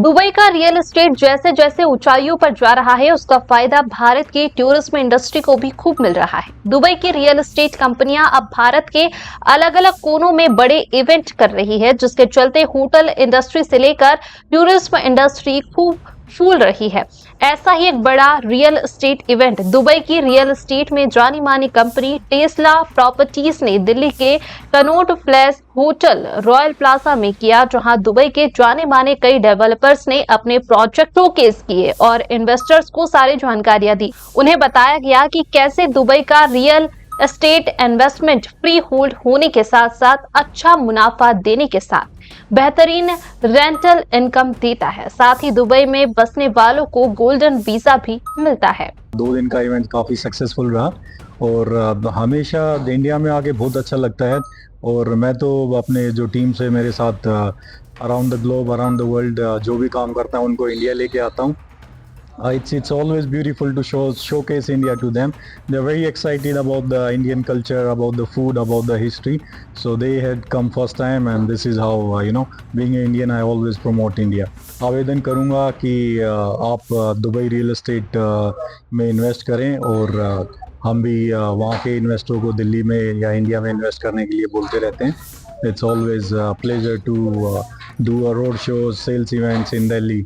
Dubai का real estate जैसे जैसे ऊंचाइयों पर जा रहा है, उसका फायदा भारत की टूरिज्म इंडस्ट्री को भी खूब मिल रहा है। दुबई की रियल एस्टेट कंपनियां अब भारत के अलग अलग कोनों में बड़े इवेंट कर रही है, जिसके चलते होटल इंडस्ट्री से लेकर टूरिज्म इंडस्ट्री खूब फूल रही है। ऐसा ही एक बड़ा रियल एस्टेट इवेंट दुबई की रियल एस्टेट में जानी मानी कंपनी टेस्ला प्रॉपर्टीज ने दिल्ली के Connaught place hotel royal plaza में किया, जहां दुबई के जाने माने कई डेवलपर्स ने अपने प्रोजेक्ट शोकेस किए और इन्वेस्टर्स को सारी जानकारियां दी। उन्हें बताया गया कि कैसे दुबई का real estate investment free hold होने के साथ साथ अच्छा मुनाफा देने के साथ बेहतरीन रेंटल इनकम देता है। साथ ही दुबई में बसने वालों को गोल्डन वीजा भी मिलता है। 2 दिन का इवेंट काफ़ी सक्सेसफुल रहा और हमेशा इंडिया में आके बहुत अच्छा लगता है। और मैं तो अपने जो टीम से मेरे साथ around the globe around the world जो भी काम करता हूँ उनको इंडिया लेके आता हूँ। It's always beautiful to showcase India to them. They're very excited about the Indian culture, about the food, about the history. So they had come first time, and this is how being an Indian, I always promote India. आवेदन करूँगा कि आप Dubai real estate में invest करें और हम भी वहाँ के इन्वेस्टरों को दिल्ली में या इंडिया में इन्वेस्ट करने के लिए बोलते रहते हैं। It's always a pleasure to do a road shows, sales events in Delhi.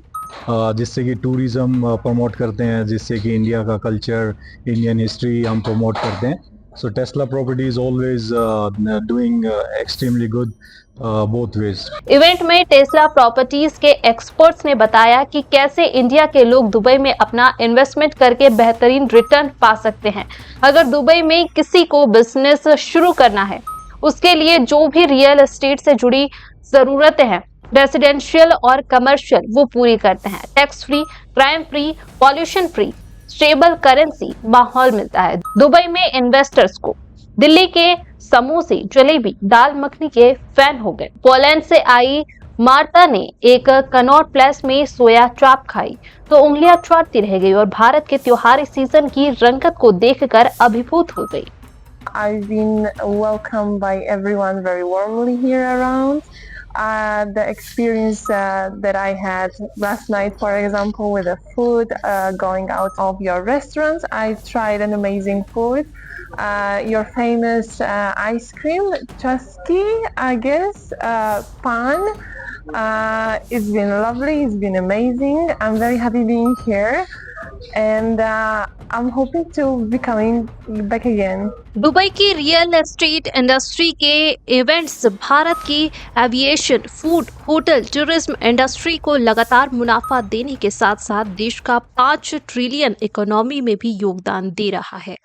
जिससे कि टूरिज़्म प्रमोट करते हैं, जिससे कि इंडिया का कल्चर, इंडियन हिस्ट्री हम प्रमोट करते हैं। So Tesla property is always doing extremely good both ways. Event में टेस्ला प्रॉपर्टीज के एक्सपर्ट्स ने बताया कि कैसे इंडिया के लोग दुबई में अपना इन्वेस्टमेंट करके बेहतरीन रिटर्न पा सकते हैं। अगर दुबई में किसी को बिजनेस शुरू करना है, उसके लिए जो भी रियल एस्टेट से जुड़ी जरूरतें हैं, रेसिडेंशियल और कमर्शियल, वो पूरी करते हैं। Tax free, crime free, pollution free, stable currency माहौल मिलता है। दुबई में इन्वेस्टर्स को दिल्ली के समोसे, जलेबी, दाल मखनी के फैन हो गए। पोलैंड से आई मार्ता ने एक कनॉट प्लेस में सोया चाप खाई तो उंगलियां चाटती रह गई और भारत के त्योहारी सीजन की रंगत को देखकर अभिभूत हो गई। I've been welcomed by everyone very warmly here around. The experience that I had last night, for example, with the food, going out of your restaurants, I tried an amazing food. Your famous ice cream, chusky, I guess, pan. It's been lovely, it's been amazing. I'm very happy being here. And I'm hoping to be coming back again. Dubai की real estate industry के events Bharat की aviation, food, hotel, tourism industry को लगातार मुनाफा देने के साथ साथ देश का 5 ट्रिलियन इकोनॉमी में भी योगदान दे रहा है।